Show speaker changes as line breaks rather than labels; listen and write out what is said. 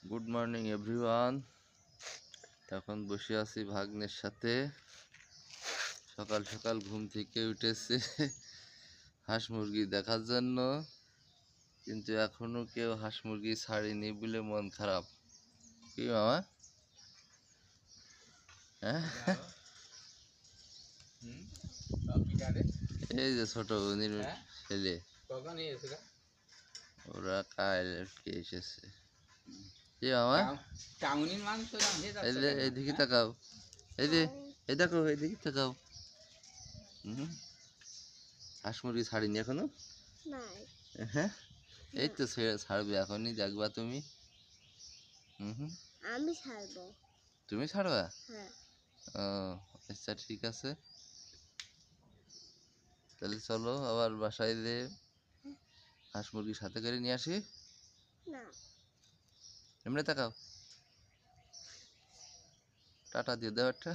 Good morning everyone. এখন বসে আছি ভাগ্নের সাথে। সকাল সকাল ঘুম থেকে উঠেছে হাঁস মুরগি দেখার জন্য, কিন্তু এখনো কেউ হাঁস মুরগি ছাড়েনি বলে মন খারাপ। কি মামা? হ্যাঁ, এই যে ছোট বোনের ছেলে, ওরা কালকে এসেছে। কি মামা? এইদিকে তাকাও, এই দেখো এইদিকে তাকাও। হাঁস মুরগি ছাড়িনি এখনো? হ্যাঁ, এই তো ছাড়বে এখনই, দেখবা তুমি।
আমি ছাড়বো।
তুমি ছাড়বা?
হ্যাঁ।
ও আচ্ছা, ঠিক আছে, তাহলে চলো আবার বাসায় যেয়ে হাঁস মুরগি সাথে করে নিয়ে আসি।
না,
এমনি তাকাও, টাটা দিয়ে দাও একটা।